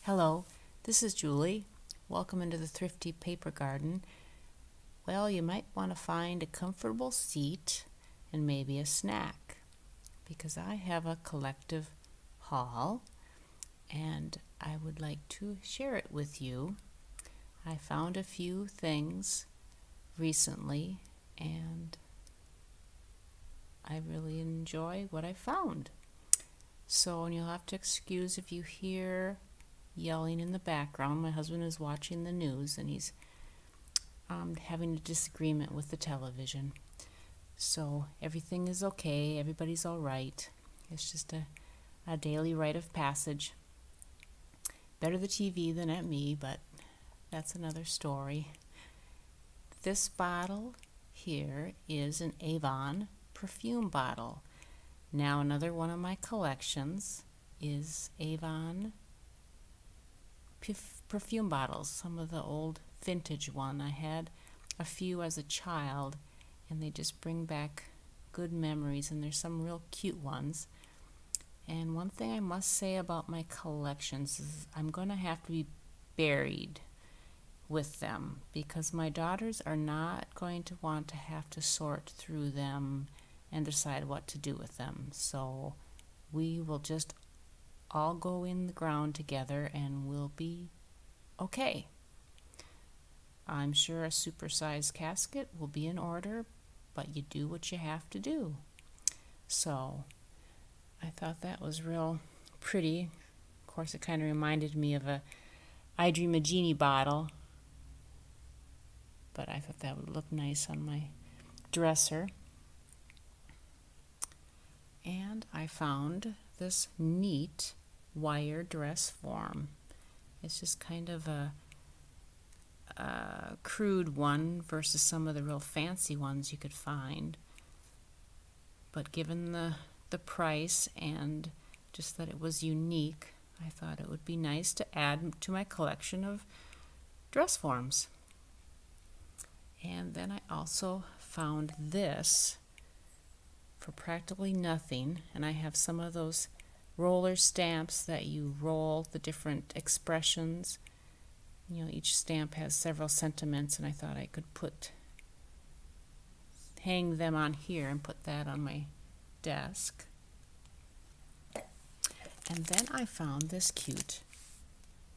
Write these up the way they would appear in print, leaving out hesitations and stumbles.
Hello, this is Julie. Welcome into the Thrifty Paper Garden. Well, you might want to find a comfortable seat and maybe a snack because I have a collective haul and I would like to share it with you. I found a few things recently and I really enjoy what I found. So you'll have to excuse if you hear yelling in the background. My husband is watching the news and he's having a disagreement with the television. So everything is okay, everybody's all right. It's just a daily rite of passage. Better the TV than at me, but that's another story. This bottle here is an Avon perfume bottle. Now another one of my collections is Avon perfume bottles, some of the old vintage one. I had a few as a child and they just bring back good memories, and there's some real cute ones. And one thing I must say about my collections is I'm going to have to be buried with them because my daughters are not going to want to have to sort through them and decide what to do with them. So we will just all go in the ground together and we'll be okay. I'm sure a supersized casket will be in order, but you do what you have to do. So I thought that was real pretty. Of course, it kind of reminded me of a I Dream a Genie bottle, but I thought that would look nice on my dresser. And I found this neat wire dress form. It's just kind of a crude one versus some of the real fancy ones you could find. But given the price and just that it was unique, I thought it would be nice to add to my collection of dress forms. And then I also found this for practically nothing, and I have some of those roller stamps that you roll the different expressions. You know, each stamp has several sentiments, and I thought I could hang them on here and put that on my desk. And then I found this cute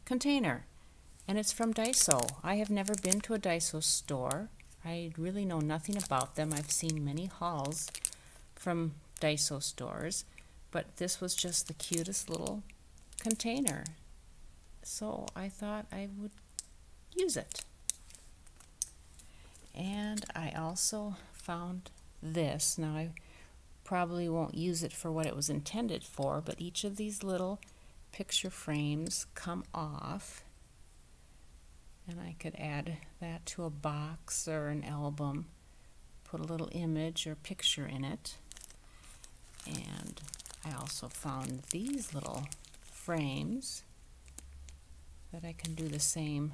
container, and it's from Daiso. I have never been to a Daiso store. I really know nothing about them. I've seen many hauls from Daiso stores, but this was just the cutest little container. So I thought I would use it. And I also found this. Now I probably won't use it for what it was intended for, but each of these little picture frames come off, and I could add that to a box or an album, put a little image or picture in it. And I also found these little frames that I can do the same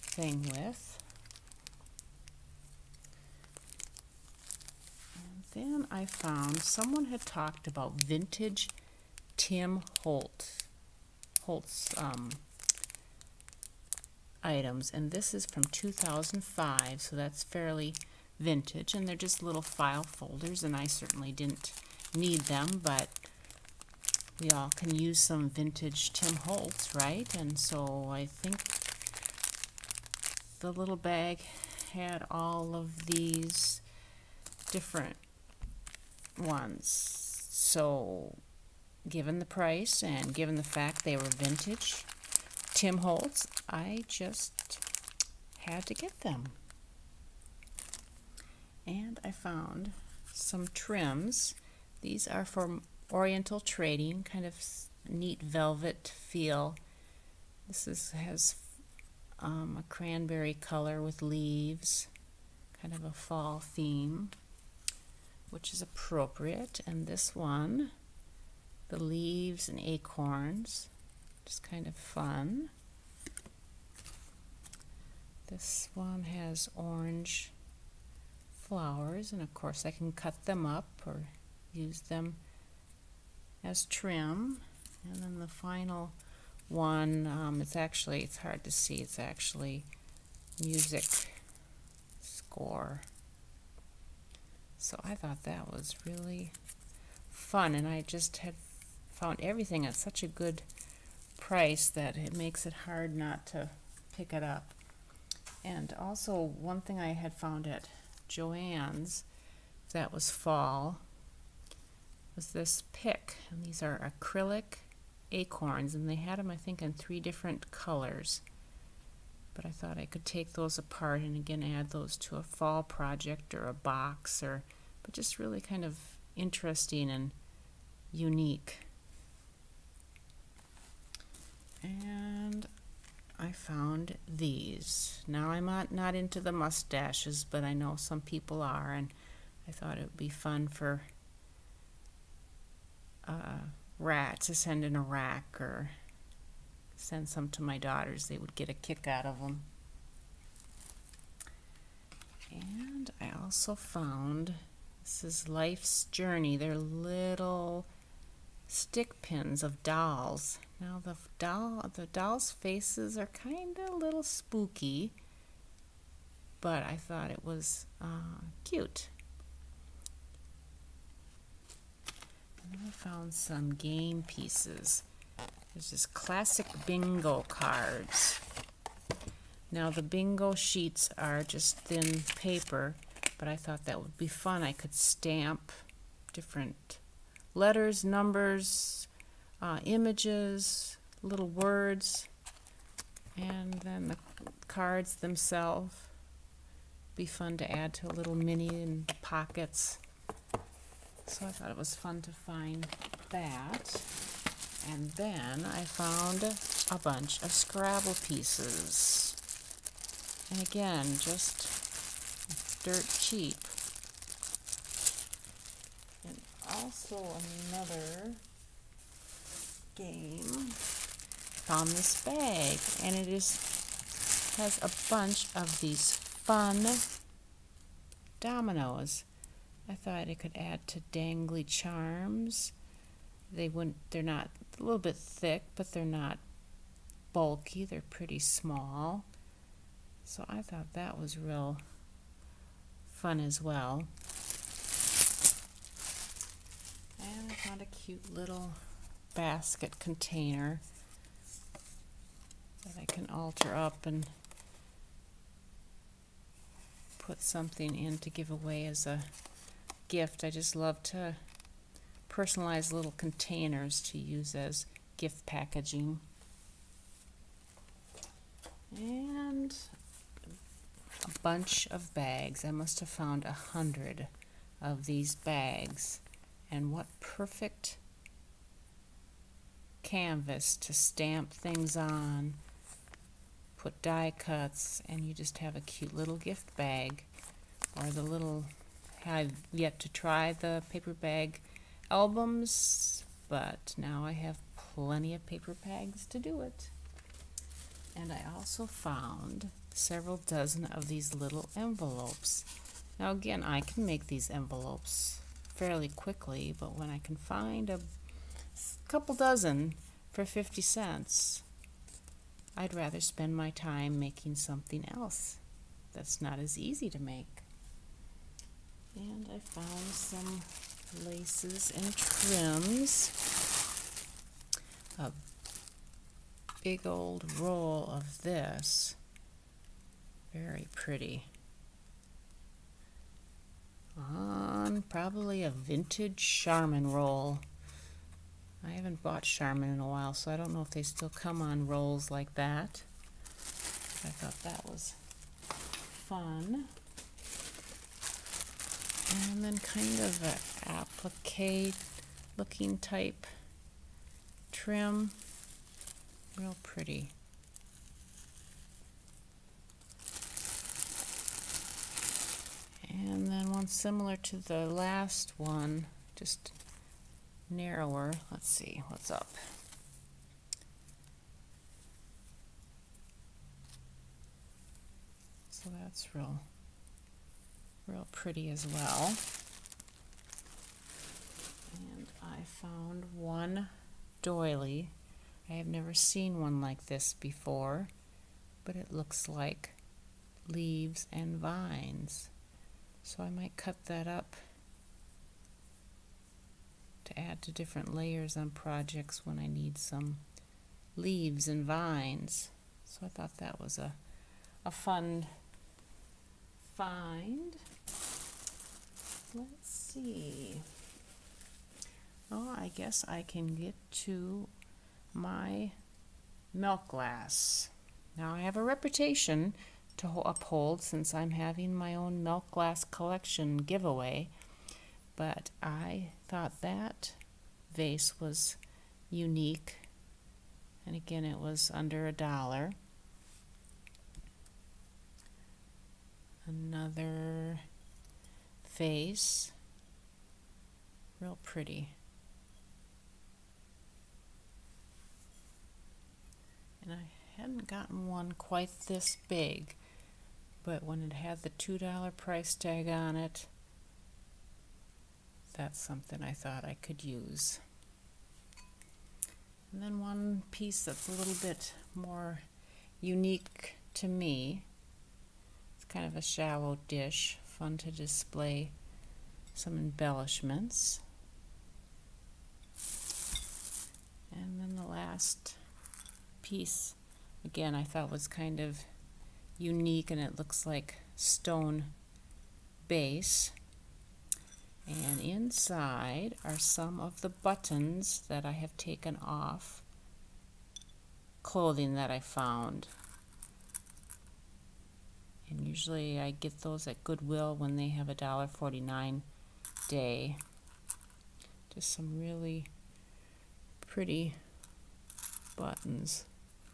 thing with. And then I found someone had talked about vintage Tim Holtz items, and this is from 2005, so that's fairly vintage, and they're just little file folders, and I certainly didn't need them, but we all can use some vintage Tim Holtz, right? And so I think the little bag had all of these different ones. So given the price and given the fact they were vintage Tim Holtz, I just had to get them. And I found some trims. These are from Oriental Trading, kind of neat velvet feel. This has a cranberry color with leaves, kind of a fall theme, which is appropriate. And this one, the leaves and acorns, just kind of fun. This one has orange flowers, and of course I can cut them up or use them as trim. And then the final one. It's hard to see. It's actually music score. So I thought that was really fun, and I just had found everything at such a good price that it makes it hard not to pick it up. And also, one thing I had found at Joann's that was fall was this pick, and these are acrylic acorns, and they had them, I think, in 3 different colors. But I thought I could take those apart and again add those to a fall project or a box, but just really kind of interesting and unique. And I found these. Now I'm not into the mustaches, but I know some people are, and I thought it would be fun for rat to send in a rack or send some to my daughters. They would get a kick out of them. And I also found, this is Life's Journey. They're little stick pins of dolls. Now the dolls' faces are kind of a little spooky, but I thought it was cute. And I found some game pieces. There's this classic bingo cards. Now the bingo sheets are just thin paper, but I thought that would be fun. I could stamp different letters, numbers, images, little words, and then the cards themselves. Be fun to add to a little mini in pockets. So I thought it was fun to find that. And then I found a bunch of Scrabble pieces. And again, just dirt cheap. And also another game. Found this bag, and it has a bunch of these fun dominoes. I thought it could add to dangly charms. They're not a little bit thick, but they're not bulky. They're pretty small. So I thought that was real fun as well. And I found a cute little basket container that I can alter up and put something in to give away as a gift. I just love to personalize little containers to use as gift packaging. And a bunch of bags. I must have found 100 of these bags. And what perfect canvas to stamp things on, put die cuts, and you just have a cute little gift bag. Or the little, I've yet to try the paper bag albums, but now I have plenty of paper bags to do it. And I also found several dozen of these little envelopes. Now again, I can make these envelopes fairly quickly, but when I can find a couple dozen for 50 cents, I'd rather spend my time making something else that's not as easy to make. And I found some laces and trims. A big old roll of this. Very pretty. On probably a vintage Charmin roll. I haven't bought Charmin in a while, so I don't know if they still come on rolls like that. I thought that was fun. And then kind of an applique looking type trim. Real pretty. And then one similar to the last one, just narrower. Let's see what's up. So that's real pretty as well. And I found one doily I have never seen one like this before, but it looks like leaves and vines. So I might cut that up to add to different layers on projects when I need some leaves and vines. So I thought that was a fun find. Let's see. Oh, I guess I can get to my milk glass. Now I have a reputation to uphold since I'm having my own milk glass collection giveaway, but I thought that vase was unique, and again it was under $1. Another vase, real pretty. And I hadn't gotten one quite this big, but when it had the $2 price tag on it, that's something I thought I could use. And then one piece that's a little bit more unique to me. It's kind of a shallow dish, fun to display some embellishments. And then the last piece, again, I thought was kind of unique, and it looks like stone base. And inside are some of the buttons that I have taken off clothing that I found. And usually I get those at Goodwill when they have a $1.49 day. Just some really pretty buttons.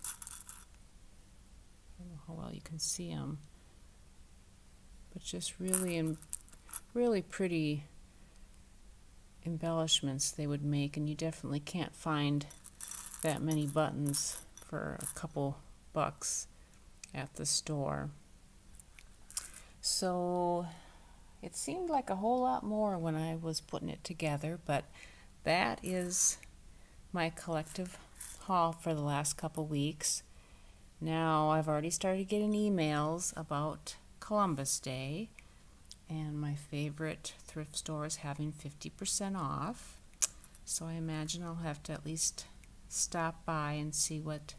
I don't know how well you can see them, but just really pretty embellishments they would make, and you definitely can't find that many buttons for a couple bucks at the store. So it seemed like a whole lot more when I was putting it together, but that is my collective haul for the last couple weeks. Now I've already started getting emails about Columbus Day, and my favorite thrift store is having 50% off. So I imagine I'll have to at least stop by and see what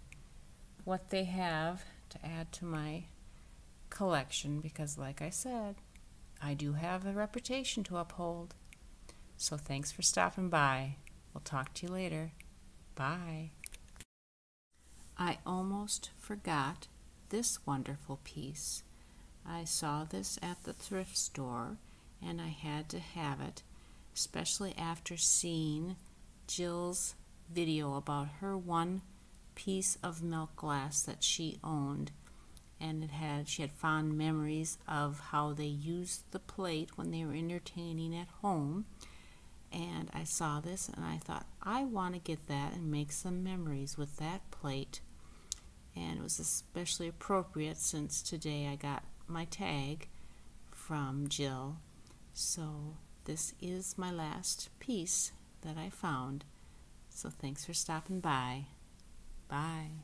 they have to add to my collection, because like I said, I do have a reputation to uphold. So thanks for stopping by. We'll talk to you later. Bye. I almost forgot this wonderful piece. I saw this at the thrift store and I had to have it, especially after seeing Jill's video about her one piece of milk glass that she owned, and she had fond memories of how they used the plate when they were entertaining at home. And I saw this and I thought, I want to get that and make some memories with that plate. And it was especially appropriate since today I got my tag from Jill. So this is my last piece that I found. So thanks for stopping by. Bye.